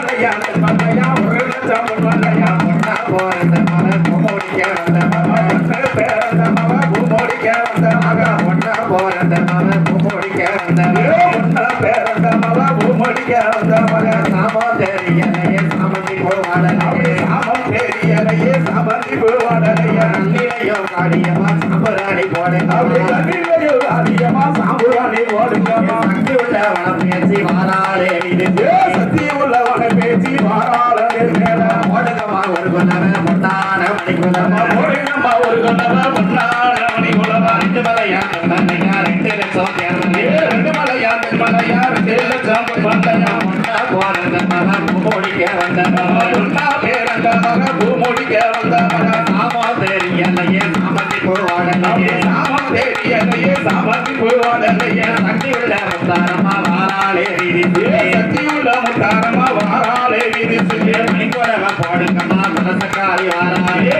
மலையா மலையா ஒரு லட்சம் மலையா பொண்ணா போறந்த மலை பூமோடிக்க வந்த மகன் பேரந்த மக பூமோடிக்க வந்த மக பொண்ணா போறந்த மலை பூமோடிக்க வந்த பொண்ணா பேரந்த மக பூமோடிக்க வந்த மக சாமம் தெரியலையே சாமந்தி போவாடலையே சாமம் தெரியலையே சாமந்தி போவாடலையே நல்லிலையோ காரியமா சாம்பராணி போடுங்க நல்லிலையோ காரியமா சாம்பராணி போடுங்க சக்தி உள்ளவன பேசி வாராளே இது சக்தி உள்ளவன பேசி வாராளே போடுங்கம்மா ஒரு கொண்டவ முன்னான மணிக்குள்ளவ போடுங்கம்மா ஒரு கொண்டவ முன்னான மணிக்குள்ளவ ரெண்டு மலையா மலையா 2 லட்சம் தேர்தலே 2 மலையா மலையா 2 லட்சம் மலையா முன்னா போறந்த மக பூமோடிக்க வந்த முன்னா பேரந்த மக பூமோடிக்க வந்த மக சாமா தெரியலையே சாமந்தி போவாடலையே சாமா தெரியலையே சாமந்தி போவாடலையே சக்தி உள்ள முத்தாரமா வாராளே வீதி சக்தி உள்ள முத்தாரமா வாராளே வீதி மணிக்குறவ போடுங்கம்மா மனசக்காரி வாராளே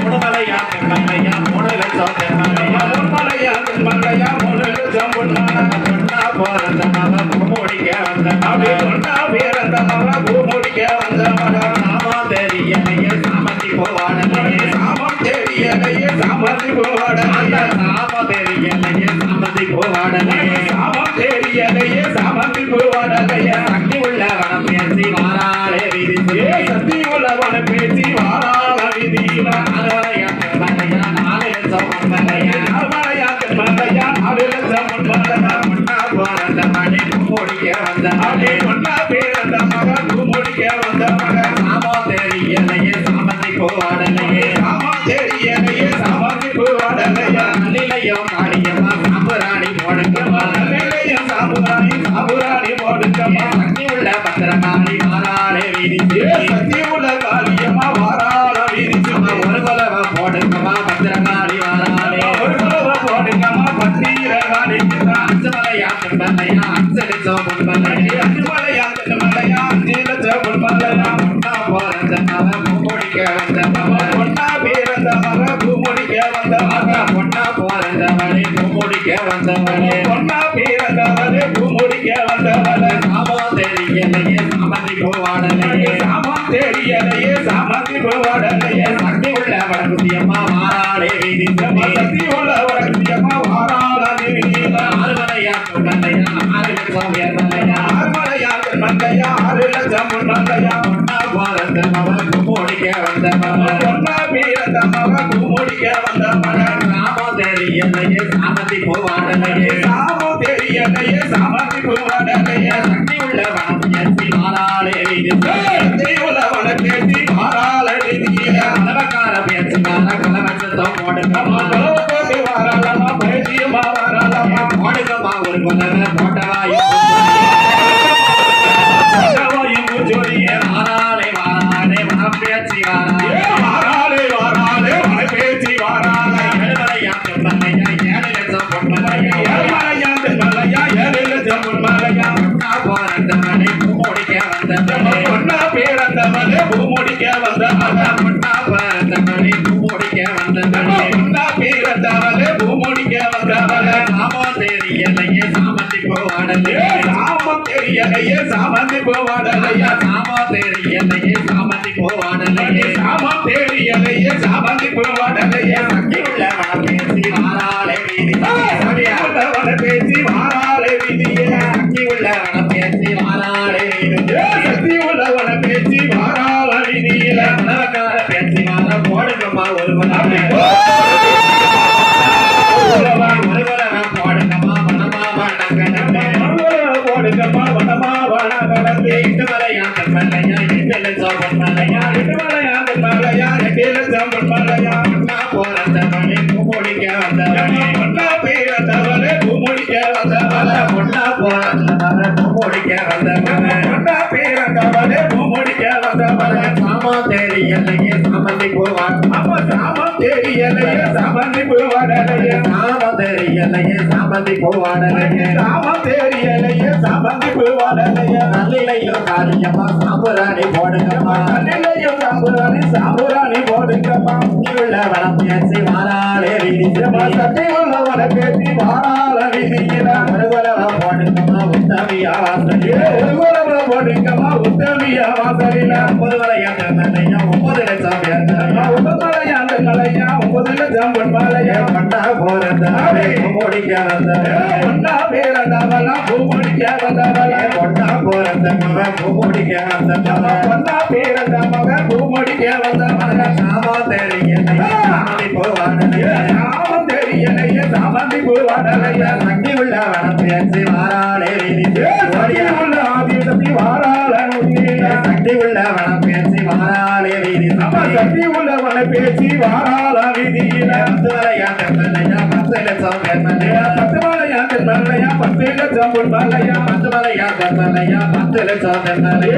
முடுமலையா மலையா 3 லட்சம் மலையா முடுமலையா மலையா 3 லட்சம் பொண்ணா போறந்த மக பூமோடிக்க வந்த பொண்ணா பேரந்த மக பூமோடிக்க வந்த மக சாமா தெரியலையே சாமந்தி போவாடலையே சாமம் தெரியலையே சாமந்தி போவாடலையே சாம தெரியலையே சாமந்தி போவாடலையே சாமம் தெரியலையே சாமந்தி போவாடலையே சக்தி உள்ளவன பேசி வாராளே வீதி சக்தி உள்ளவன பேசி வாராள வீதி மலையா மலையா 4 லட்சம் மலையா மலையா மலையா 4 லட்சம் மலையா முன்னா போறந்த மணி பூமோடிக்க வந்த மணி முன்னா பேரந்த மக பூமோடிக்க வந்த மக சாமோ தெரியலையே சாமந்தி போவாடலையே சாமோ தெரியலையே சாமந்தி போவாடலையே நல்லிலையோ காரியமா சாம்பராணி போடுங்கம்மா நல்லிலையோ சாம்பராணி போடுங்கம்மா சக்தி உள்ள பத்திரகாளி வாராளே வீதி சக்தி உள்ள காரியமா வாராள வீதி ஒரு கொலவ போடுங்கம்மா பத்திரகாளி வாராளே ஒரு கொலவ போடுங்கம்மா பத்திரகாளி அஞ்சமலையா மலையா 5 லட்சம் மலையா அஞ்சமலையா மலையா 5 லட்சம் மலையா முன்னா போறந்த மக பூமோடிக்க வந்த மக பொண்ணா பேரந்த மக பூமோடிக்க வந்த மக பொண்ணா போறந்த மலை பூமோடிக்க வந்த மலை பொண்ணா பேரந்த மலை பூமோடிக்க வந்த மலை சாமோ தெரியலையே சாமந்தி போவாடலையே சாமம் தெரியலையே சாமந்தி போவாடலையே சக்தி உள்ள வடகுதியம்மா வாராளே வீதி சக்தி உள்ள வடகுதியம்மா வாராளே வீதி ஆறுமலையா மலையா 6 லட்சம் மலையா ஆறுமலையா மலையா 6 லட்சம் மலையா பொண்ணா போறந்த மக பூமோடிக்க வந்த மக பொண்ணா பேரந்த மக பூமோடிக்க வந்த மக சாமோ தெரியலையே சாமந்தி போவாடலையே சாமோ தெரியலையே சாமந்தி போவாடலையே சக்தி உள்ள வனம் பேசி வாராளே வீதி சக்தி உள்ள வனம் பேசி வாராளே வீதி கலவக்கார பேசி வார கலவச்சத்தம் போடுங்கம்மா கலவக்காரி வாராளமா பேசியம்மா வாராளமா போடுங்கம்மா ஒரு கொண்டவ போட்டவாயும் ஜோடியே வாராளே வாராளே வனம் பேசி வாராளே வாராளே வனம் பேசி வாராளே ஏழுமலையா மலையா 7 லட்சம் பொன்மலையா ஏழுமலையா மலையா 7 லட்சம் பொன்மலையா முன்னா போறந்த மலை பூமோடிக்க வந்த மலை பொண்ணா பேரந்த மலை பூமோடிக்க வந்த மலை முன்னா போறந்த மலை பூமோடிக்க வந்த மலை பொண்ணா பேரந்த மலை பூமோடிக்க வந்த மலை சாமோ தெரியலையே சாமந்தி போவாடலையே சாமம் தெரியலையே சாமந்தி போவாடலையே சாமோ தெரியலையே சாமந்தி போவாடலையே சாமம் தெரியலையே சாமந்தி போவாடலையே சக்தி உள்ளவன பேசி வாராளே வீதி உள்ளவன பேசி வாராளே வீதியே சக்தி உள்ளவன பேசி வாராளே வீதி சக்தி உள்ளவன பேசி வாராள வீதியில மனவக்கார பேசி வார போடுங்கம்மா ஒரு கொலவை போடுங்கம்மா வனமா வனகடமே போடுங்கம்மா வனமா வனகடமே 8 மலையா மலையா 2 லட்சம் மலையா 2 மலையா மலையா 2 லட்சம் மலையா முன்னா போறந்த மலை பூமோடிக்க வந்த மலை முன்னா பேரந்த மலை பூமோடிக்க வந்த மலை முன்னா போறந்த மலை பூமோடிக்க வந்த மலை முன்னா பேரந்த மலை பூமோடிக்க வந்த மலை சாமோ தெரியலையே சாமந்தி போவாட அம்மா சாமோ தெரியலையே சாமந்தி போவாடலையே சாமோ தெரியலையே சாமந்தி போவாடலையே சாமோ தெரியலையே சாமந்தி போவாடலையே நல்லிலையோ காரியமா சாம்பராணி போடுங்கம்மா நல்லிலையோ சாம்பராணி போடுங்கம்மா உள்ள வனம் பேசி வாராளே வீதி ஏமா சக்தி உள்ளவன பேசி வாராள வீதியில ஒருவரவ போடுங்கம்மா உத்தமியா வாசலில ஒருவரவ போடுங்கம்மா உத்தமியா வாசலில ஒருவரையா 9 லட்சம் பேர் ஒன்பதரையாண்டு கலையா 9 லட்சம் பொன்மாலையா பட்டா போறதாவே முடிக்க வந்தவளே பொன்னா பேரந்தவளா பூமுடிக்க வந்தவளே பொன்னா போறந்தவள பூமுடிக்க வந்தவளே பொன்னா பேரந்தவள பூமுடிக்க வந்தவளே நாம தெரியலையே சாமி போவானலையே நாம தெரியலையே சாமி போவானலையே சக்தி உள்ளவன பேசி வாராளே வீதி ஓடியா உள்ள ஆதிசக்தி வாராளே சக்தி உள்ளவன பேசி வாராளே வீதி சக்தி உள்ளவன பேசி வாராள வீதியில 10 லட்சம் பேர்மலையா 10 லட்சம் பொன்மலையா 10 லட்சம் பேர்மலையா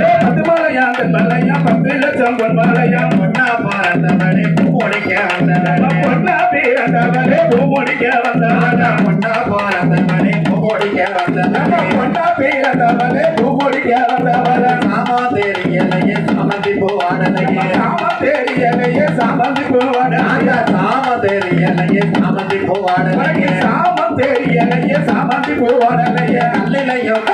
10 லட்சம் பொன்மலையா பொன்னா பிறந்தவளே பூமுடிக்க வந்தவளே பொன்னா பிறந்தவளே பூமுடிக்க வந்தவளே பொன்னா பிறந்தவளே பூமுடிக்க வந்தவளே பொன்னா பிறந்தவளே பூமுடிக்க வந்தவளே சாமா தெரியலையே சாமந்தி பூவாடலையே சாமா தெரியலையே சாமந்தி பூவாடலையே சாமா தெரியலையே சாமந்தி பூவாடலையே சாமா தெரியலையே சாமந்தி பூவாடலையே கல்லிலையும்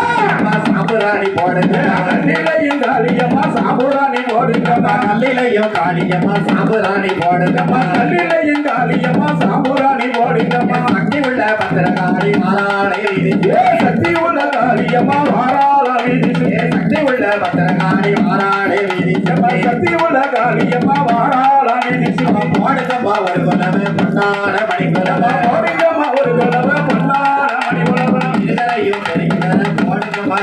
சாம்புராணி போடுங்க கல்லிலையும் காளியம்மா சாம்புராணி போடுங்கம்மா கல்லிலையும் காளியம்மா சாம்புராணி போடுங்கம்மா கல்லிலையும் காளியம்மா சாம்புராணி போடுங்கம்மா சக்தி உள்ள பத்திரகாளி மாறாளே வீதிச்சு சக்தி உள்ள காளியம்மா மாறாள வீதிச்சு சக்தி உள்ள பத்திரகாளி மாறாளே வீதிச்சம்மா சக்தி உள்ள காளியம்மா மாறாள வீதிச்சு போடுங்கம்மா ஒரு குலவை பொன்னான மணிக்குலவை போடுங்கம்மா ஒரு குலவை பொன்னான மணிக்குலவை இருகளையும் பெருகிற போடுங்கம்மா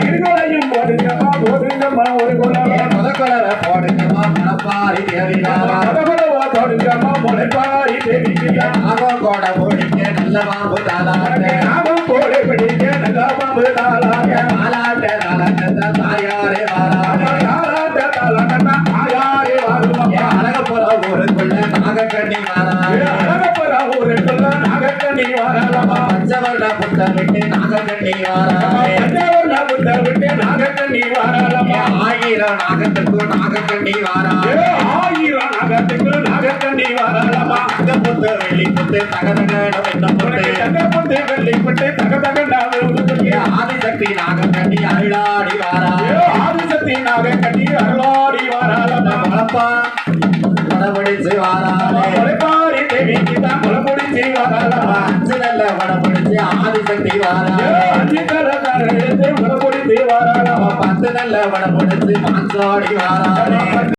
இருகளையும் போடுங்கம்மா போடுங்கம்மா ஒரு குலவை முதற்குலவை போடுங்கம்மா மணப்பாரி தேவியாரா முதற்குலவை போடுங்கம்மா முளைப்பாரி தேவியா ஆகம் கோட போடிக்க நல்ல பாம்பு தாளாட்ட ஆகம் கோடை பிடிக்க நல்ல பாம்பு தாளாட்ட தாளாட்ட தாளாட்ட தாயாரே வாராட்டே தாளாட்ட தாளாட்ட தாயாரே வாருமப்பா அழகப்புற ஊருக்குள்ள நாகக்கண்ணி வாராளே அழகப்புற ஊருக்குள்ள நாகக்கண்ணி வாராளம்மா பஞ்சவர்ண புத்தர் விட்டு நாகக்கண்ணி வாராளே பஞ்சவர்ண புத்தர் விட்டு நாகக்கண்ணி வாராளம்மா 1000 நாகத்துக்கு நாகக்கண்ணி வாராளே 1000 நாகத்துக்கு நாகக்கண்ணி வாராளம்மா தங்கப்புத்து வெள்ளி புத்து தகதகட வெண்ண புத்து தங்கப்புத்து வெள்ளி புத்து தகதகட வெண்ண ஆதிசக்தி நாகக்கண்ணி அருளாடி வாராளே ஆதிசக்தி நாகக்கண்ணி அருளாடி வாராளம்மா மலப்பா வடபடிச்சு வாராளே வடபாரி தேவி கிட்ட முளமுடிச்சு வாராளம்மா அஞ்சு நல்ல வடபடிச்சு ஆதிசக்தி வாராளே அஞ்சு நல்ல வடபடிச்சு வாராளம்மா 10 நல்ல வடபடிச்சு மான்சாடி வாராளே